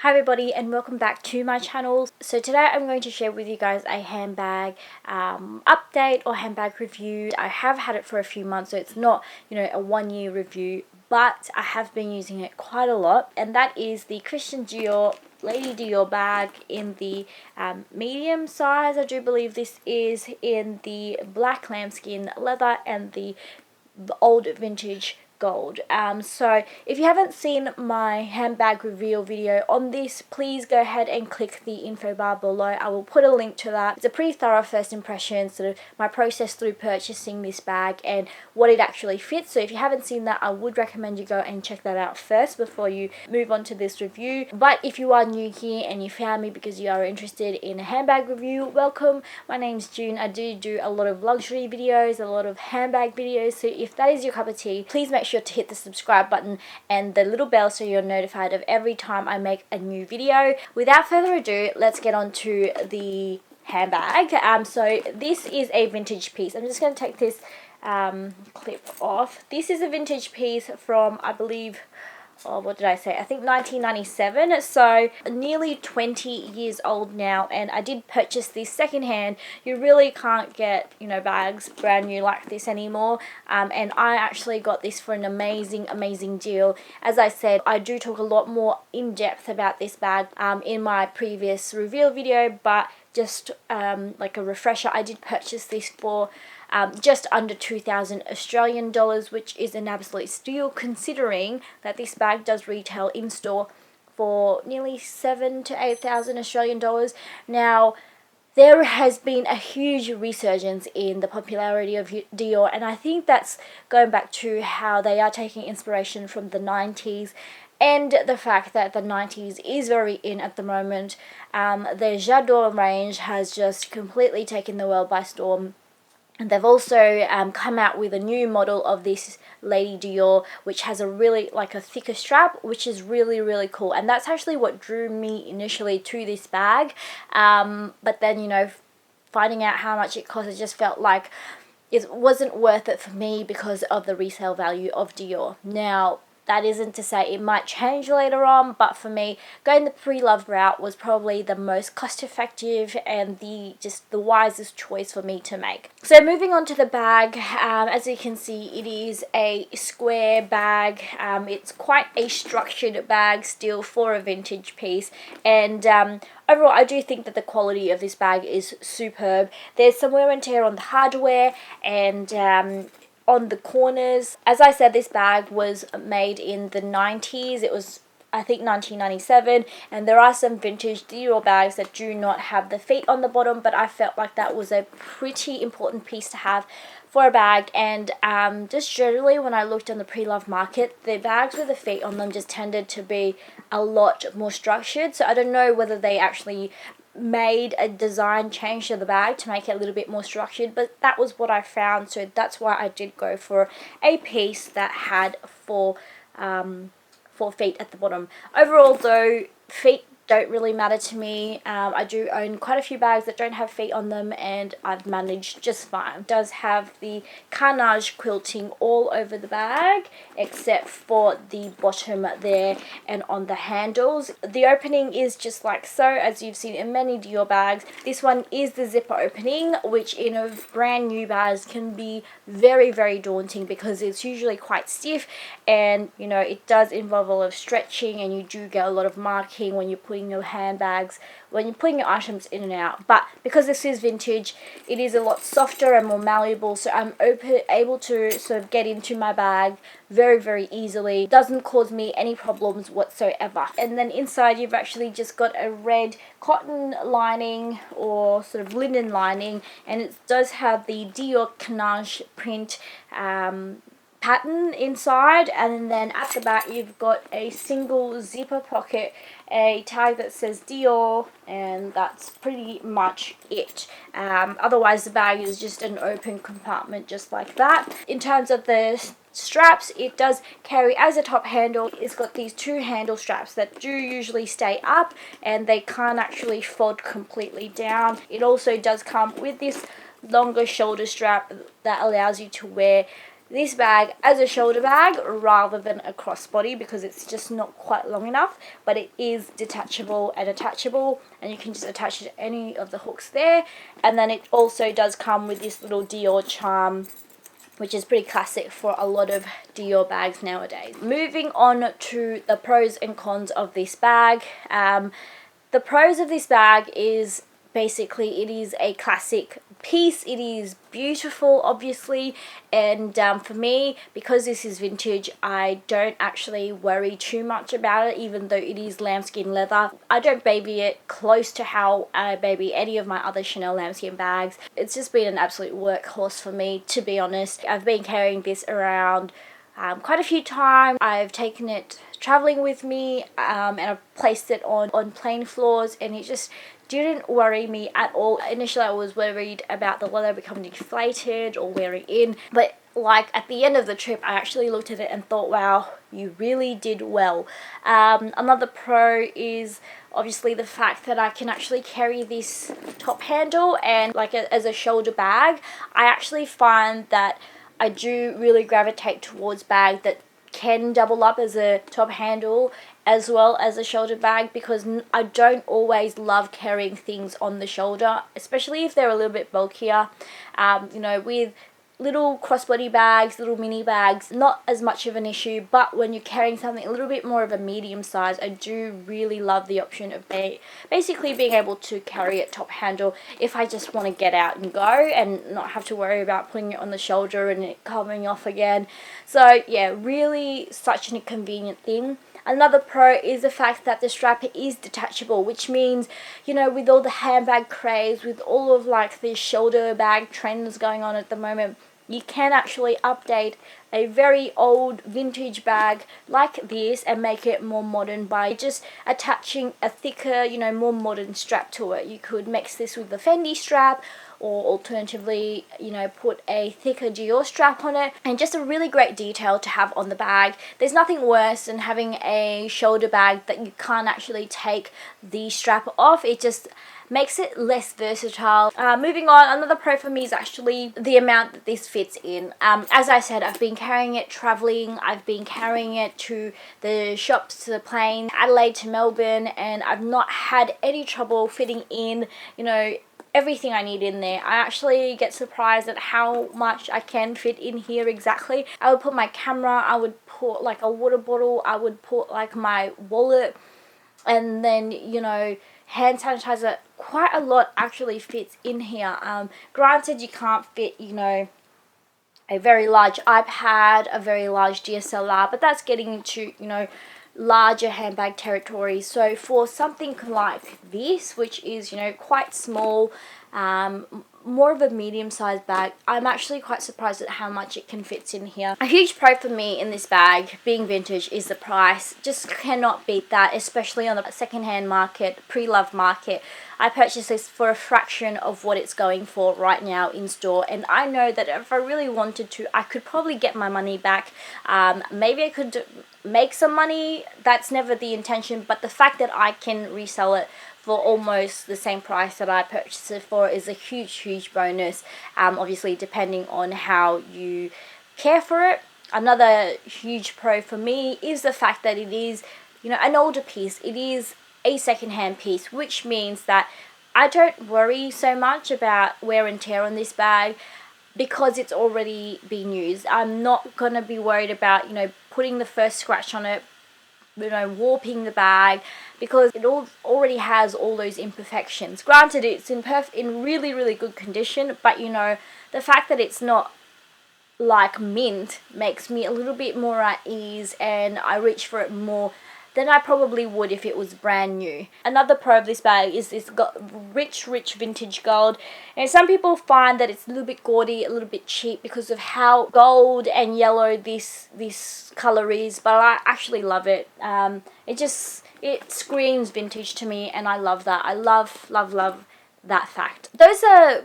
Hi everybody and welcome back to my channel. So today I'm going to share with you guys a handbag update or handbag review. I have had it for a few months, so it's not, a 1 year review, but I have been using it quite a lot, and that is the Christian Dior Lady Dior bag in the medium size. I do believe this is in the black lambskin leather and the old vintage gold. So if you haven't seen my handbag reveal video on this, please go ahead and click the info bar below. I will put a link to that. It's a pretty thorough first impression, sort of my process through purchasing this bag and what it actually fits. So if you haven't seen that, I would recommend you go and check that out first before you move on to this review. But if you are new here and you found me because you are interested in a handbag review, welcome. My name's June. I do a lot of luxury videos, a lot of handbag videos, so if that is your cup of tea, please make sure to hit the subscribe button and the little bell so you're notified of every time I make a new video. Without further ado, let's get on to the handbag. So this is a vintage piece. I'm just going to take this clip off. This is a vintage piece from, I believe, what did I say? I think 1997, so nearly 20 years old now, and I did purchase this secondhand. You really can't get, bags brand new like this anymore, and I actually got this for an amazing deal. As I said, I do talk a lot more in depth about this bag in my previous reveal video, but just like a refresher, I did purchase this for just under 2,000 Australian dollars, which is an absolute steal considering that this bag does retail in store for nearly 7,000 to 8,000 Australian dollars. Now, there has been a huge resurgence in the popularity of Dior, and I think that's going back to how they are taking inspiration from the 90s and the fact that the 90s is very in at the moment. The J'adore range has just completely taken the world by storm. And they've also come out with a new model of this Lady Dior, which has a really, a thicker strap, which is really cool. And that's actually what drew me initially to this bag. But then, finding out how much it cost, it just felt like it wasn't worth it for me because of the resale value of Dior. Now, that isn't to say it might change later on, but for me, going the pre-loved route was probably the most cost-effective and the wisest choice for me to make. So moving on to the bag, as you can see, it is a square bag. It's quite a structured bag still for a vintage piece, and overall, I do think that the quality of this bag is superb. There's some wear and tear on the hardware and on the corners. As I said, this bag was made in the 90s. It was, I think, 1997, and there are some vintage Dior bags that do not have the feet on the bottom, but I felt like that was a pretty important piece to have for a bag. And just generally, when I looked on the pre-loved market, the bags with the feet on them just tended to be a lot more structured. So I don't know whether they actually made a design change to the bag to make it a little bit more structured, but that was what I found, so that's why I did go for a piece that had four feet at the bottom. Overall though, feet don't really matter to me. I do own quite a few bags that don't have feet on them, and I've managed just fine. It does have the carnage quilting all over the bag except for the bottom there and on the handles. The opening is just like so, as you've seen in many Dior bags. This one is the zipper opening, which in a brand new bag can be very daunting because it's usually quite stiff, and it does involve a lot of stretching, and you do get a lot of marking when you're putting your handbags, when you're putting your items in and out. But because this is vintage, it is a lot softer and more malleable, so I'm able to sort of get into my bag very easily. It doesn't cause me any problems whatsoever. And then inside you've actually just got a red cotton lining or sort of linen lining, and it does have the Dior Carnage print pattern inside, and then at the back you've got a single zipper pocket, a tag that says Dior, and that's pretty much it. Otherwise the bag is just an open compartment just like that. In terms of the straps, it does carry as a top handle. It's got these two handle straps that do usually stay up, and they can't actually fold completely down. It also does come with this longer shoulder strap that allows you to wear this bag as a shoulder bag rather than a crossbody because it's just not quite long enough, but it is detachable and attachable, and you can just attach it to any of the hooks there. And then it also does come with this little Dior charm, which is pretty classic for a lot of Dior bags nowadays. Moving on to the pros and cons of this bag. The pros of this bag is basically it is a classic piece. It is beautiful, obviously, and for me, because this is vintage, I don't actually worry too much about it, even though it is lambskin leather. I don't baby it close to how I baby any of my other Chanel lambskin bags. It's just been an absolute workhorse for me, to be honest. I've been carrying this around quite a few times. I've taken it traveling with me and I've placed it on plane floors, and it just didn't worry me at all. Initially I was worried about the leather becoming deflated or wearing in, but like at the end of the trip I actually looked at it and thought, wow, you really did well. Another pro is obviously the fact that I can actually carry this top handle, and like as a shoulder bag, I actually find that I do really gravitate towards bags that can double up as a top handle as well as a shoulder bag, because I don't always love carrying things on the shoulder, especially if they're a little bit bulkier. You know, with little crossbody bags, little mini bags, not as much of an issue, but when you're carrying something a little bit more of a medium size, I do really love the option of basically being able to carry it top handle if I just want to get out and go and not have to worry about putting it on the shoulder and it coming off again. So yeah, really such a convenient thing. Another pro is the fact that the strap is detachable, which means, you know, with all the handbag craze, with all of like the shoulder bag trends going on at the moment, you can actually update a very old vintage bag like this and make it more modern by just attaching a thicker, you know, more modern strap to it. You could mix this with the Fendi strap, or alternatively, you know, put a thicker Dior strap on it, and just a really great detail to have on the bag. There's nothing worse than having a shoulder bag that you can't actually take the strap off. It just makes it less versatile. Moving on, another pro for me is actually the amount that this fits in. As I said, I've been carrying it traveling, I've been carrying it to the shops, to the plane, Adelaide to Melbourne, and I've not had any trouble fitting in, you know, everything I need in there. I actually get surprised at how much I can fit in here exactly. I would put my camera, I would put like a water bottle, I would put like my wallet, and then, you know, hand sanitizer. Quite a lot actually fits in here. Granted, you can't fit, you know, a very large iPad, a very large DSLR, but that's getting into, you know, larger handbag territory. So for something like this, which is, you know, quite small, more of a medium-sized bag, I'm actually quite surprised at how much it can fit in here. A huge pro for me in this bag, being vintage, is the price. Just cannot beat that, especially on the second-hand market, pre-loved market. I purchased this for a fraction of what it's going for right now in store, and I know that if I really wanted to, I could probably get my money back. Maybe I could make some money. That's never the intention, but the fact that I can resell it for almost the same price that I purchased it for is a huge bonus. Obviously, depending on how you care for it. Another huge pro for me is the fact that it is, you know, an older piece. It is a second-hand piece, which means that I don't worry so much about wear and tear on this bag because it's already been used. I'm not gonna be worried about, you know, putting the first scratch on it, you know, warping the bag, because it already has all those imperfections. Granted, it's in really good condition, but you know, the fact that it's not like mint makes me a little bit more at ease, and I reach for it more than I probably would if it was brand new. Another pro of this bag is this rich vintage gold. And some people find that it's a little bit gaudy, a little bit cheap because of how gold and yellow this color is, but I actually love it. It screams vintage to me, and I love that. I love that fact. Those are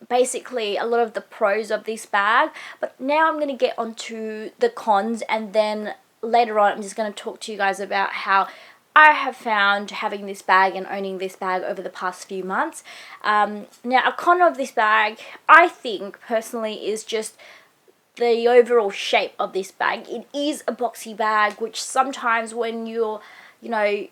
basically a lot of the pros of this bag, but now I'm going to get onto the cons, and then later on I'm just going to talk to you guys about how I have found having this bag and owning this bag over the past few months. Now, a con of this bag, I think personally, is just the overall shape of this bag. It is a boxy bag, which sometimes when you're, you know,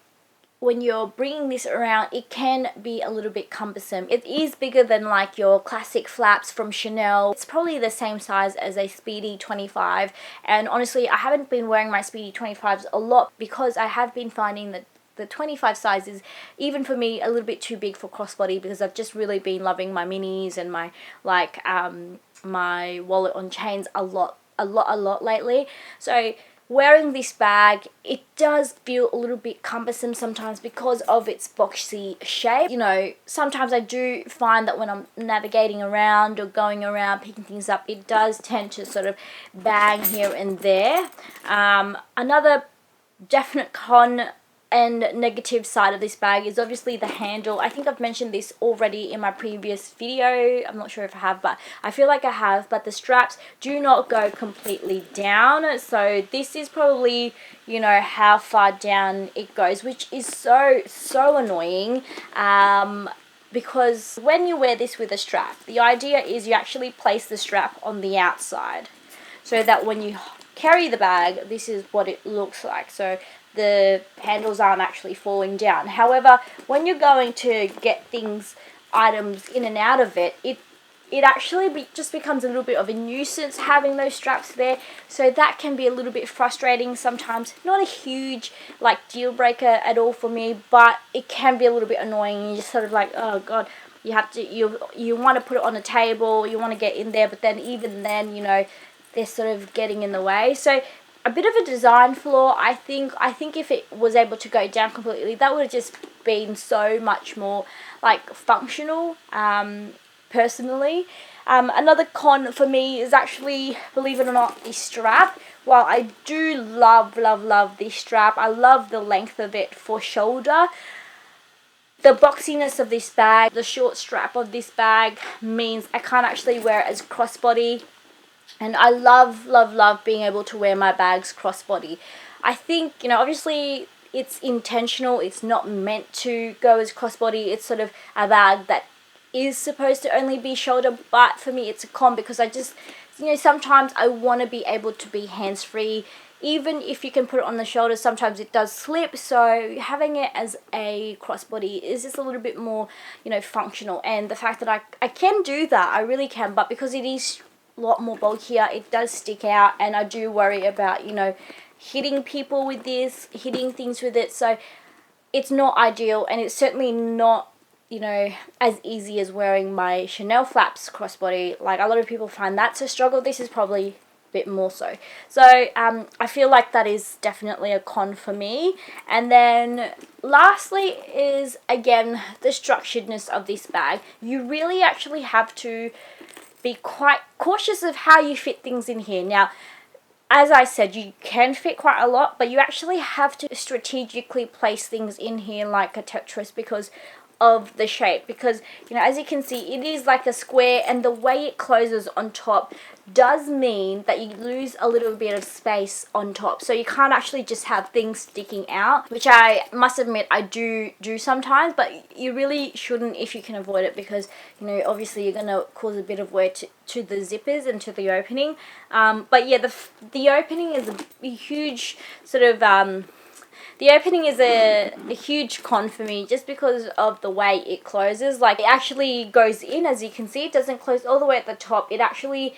when you're bringing this around, it can be a little bit cumbersome. It is bigger than like your classic flaps from Chanel. It's probably the same size as a Speedy 25, and honestly I haven't been wearing my Speedy 25s a lot because I have been finding that the 25 size is, even for me, a little bit too big for crossbody, because I've just really been loving my minis and my my wallet on chains a lot lately. So wearing this bag, it does feel a little bit cumbersome sometimes because of its boxy shape. You know, sometimes I do find that when I'm navigating around or going around picking things up, it does tend to sort of bang here and there. Another definite con and negative side of this bag is obviously the handle. I think I've mentioned this already in my previous video. I'm not sure if I have, but I feel like I have. But the straps do not go completely down. So this is probably, you know, how far down it goes, which is so annoying. Because when you wear this with a strap, the idea is you actually place the strap on the outside, so that when you carry the bag, this is what it looks like. So the handles aren't actually falling down. However, when you're going to get items in and out of it, it actually just becomes a little bit of a nuisance having those straps there. So that can be a little bit frustrating sometimes. Not a huge like deal breaker at all for me, but it can be a little bit annoying. You're just sort of like, oh god, you have to, you want to put it on a table, you want to get in there, but then even then, you know, they're sort of getting in the way. So a bit of a design flaw. I think if it was able to go down completely, that would have just been so much more like functional, personally. Another con for me is actually, believe it or not, the strap. While I do love this strap, I love the length of it for shoulder, the boxiness of this bag, the short strap of this bag means I can't actually wear it as crossbody. And I love being able to wear my bags crossbody. I think, you know, obviously it's intentional. It's not meant to go as crossbody. It's sort of a bag that is supposed to only be shoulder. But for me, it's a con because I just, you know, sometimes I want to be able to be hands-free. Even if you can put it on the shoulder, sometimes it does slip. So having it as a crossbody is just a little bit more, you know, functional. And the fact that I can do that, I really can. But because it is lot more bulkier, it does stick out, and I do worry about, you know, hitting people with this, hitting things with it. So it's not ideal, and it's certainly not, you know, as easy as wearing my Chanel flaps crossbody. Like, a lot of people find that's a struggle. This is probably a bit more so. So I feel like that is definitely a con for me. And then lastly is, again, the structuredness of this bag. You really actually have to be quite cautious of how you fit things in here. Now, as I said, you can fit quite a lot, but you actually have to strategically place things in here like a Tetris because of the shape. Because, you know, as you can see, it is like a square, and the way it closes on top does mean that you lose a little bit of space on top. So you can't actually just have things sticking out, which I must admit I do sometimes, but you really shouldn't if you can avoid it, because, you know, obviously you're going to cause a bit of wear to the zippers and to the opening. But yeah, the opening is a huge sort of the opening is a huge con for me, just because of the way it closes. Like, it actually goes in, as you can see, it doesn't close all the way at the top. It actually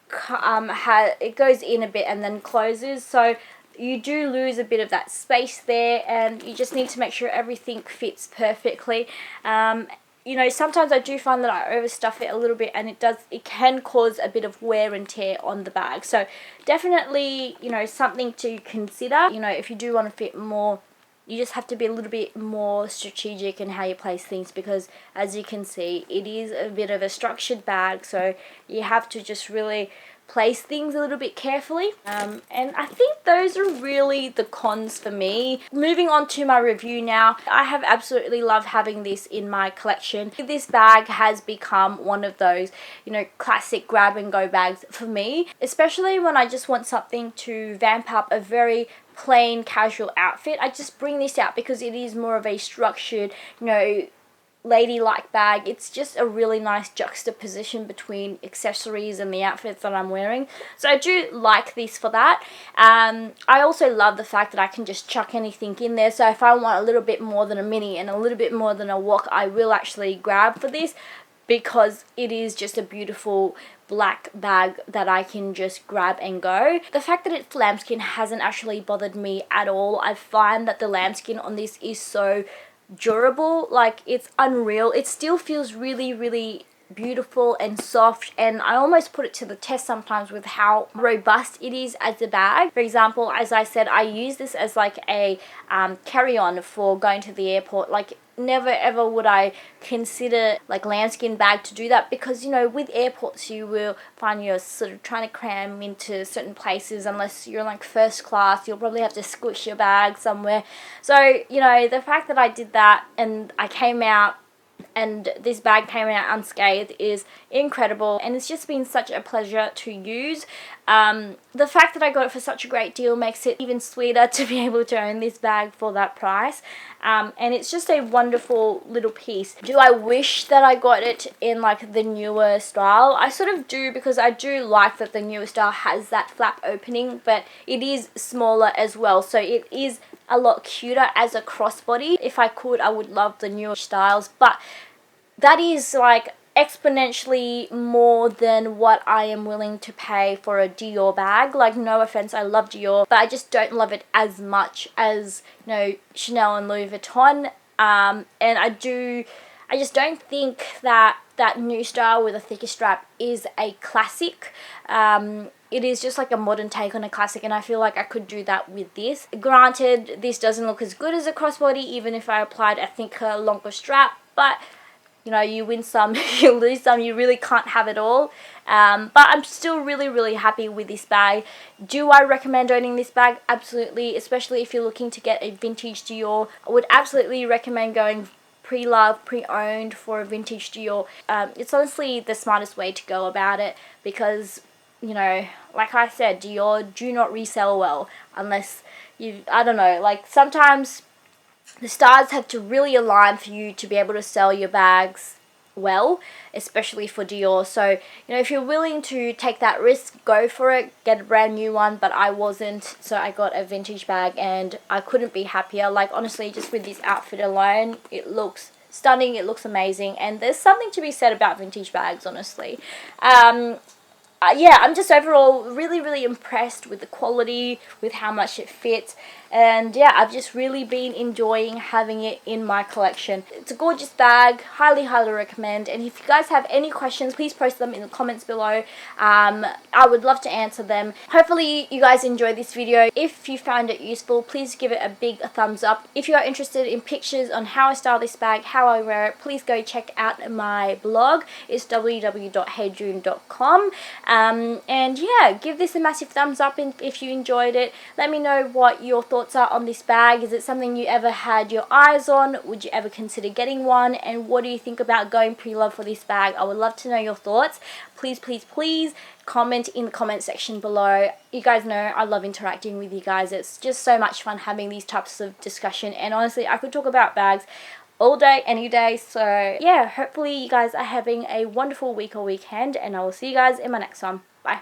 it goes in a bit and then closes, so you do lose a bit of that space there, and you just need to make sure everything fits perfectly. You know, sometimes I do find that I overstuff it a little bit, and it can cause a bit of wear and tear on the bag. So definitely, you know, something to consider. You know, if you do want to fit more, you just have to be a little bit more strategic in how you place things, because as you can see, it is a bit of a structured bag, so you have to just really place things a little bit carefully. And I think those are really the cons for me. Moving on to my review now. I have absolutely loved having this in my collection. This bag has become one of those, you know, classic grab and go bags for me, especially when I just want something to vamp up a very plain casual outfit. I just bring this out because it is more of a structured, you know, ladylike bag. It's just a really nice juxtaposition between accessories and the outfits that I'm wearing. So I do like this for that. I also love the fact that I can just chuck anything in there. So if I want a little bit more than a mini and a little bit more than a wok, I will actually grab for this, because it is just a beautiful black bag that I can just grab and go. The fact that it's lambskin hasn't actually bothered me at all. I find that the lambskin on this is so durable, like it's unreal. It still feels really, really beautiful and soft, and I almost put it to the test sometimes with how robust it is as a bag. For example, as I said, I use this as like a carry-on for going to the airport. Like, never ever would I consider like lambskin bag to do that, because you know, with airports you will find you're sort of trying to cram into certain places. Unless you're like first class, you'll probably have to squish your bag somewhere. So you know, the fact that I did that and I came out and this bag came out unscathed is incredible, and it's just been such a pleasure to use. The fact that I got it for such a great deal makes it even sweeter to be able to own this bag for that price. And it's just a wonderful little piece. Do I wish that I got it in like the newer style? I sort of do, because I do like that the newer style has that flap opening, but it is smaller as well, so it is a lot cuter as a crossbody. If I could, I would love the newer styles, but that is like exponentially more than what I am willing to pay for a Dior bag. Like, no offense, I love Dior, but I just don't love it as much as, you know, Chanel and Louis Vuitton. And I just don't think that that new style with a thicker strap is a classic. It is just like a modern take on a classic, and I feel like I could do that with this. Granted, this doesn't look as good as a crossbody, even if I applied a thicker, longer strap, but you know, you win some, you lose some, you really can't have it all. But I'm still really, really happy with this bag. Do I recommend owning this bag? Absolutely, especially if you're looking to get a vintage Dior. I would absolutely recommend going pre-loved, pre-owned for a vintage Dior. It's honestly the smartest way to go about it, because, you know, like I said, Dior do not resell well unless you, I don't know, like sometimes the stars have to really align for you to be able to sell your bags well, especially for Dior. So, you know, if you're willing to take that risk, go for it, get a brand new one. But I wasn't, so I got a vintage bag and I couldn't be happier. Like, honestly, just with this outfit alone, it looks stunning, it looks amazing, and there's something to be said about vintage bags, honestly. Yeah, I'm just overall really, really impressed with the quality, with how much it fits, and yeah, I've just really been enjoying having it in my collection. It's a gorgeous bag, highly, highly recommend, and if you guys have any questions, please post them in the comments below. I would love to answer them. Hopefully you guys enjoyed this video. If you found it useful, please give it a big thumbs up. If you are interested in pictures on how I style this bag, how I wear it, please go check out my blog. It's www.heyyyjune.com. And yeah, give this a massive thumbs up if you enjoyed it. Let me know what your thoughts are on this bag. Is it something you ever had your eyes on? Would you ever consider getting one? And what do you think about going pre-loved for this bag? I would love to know your thoughts. Please, please, please comment in the comment section below. You guys know I love interacting with you guys. It's just so much fun having these types of discussion, and honestly, I could talk about bags all day, any day. So yeah, hopefully you guys are having a wonderful week or weekend, and I will see you guys in my next one. Bye.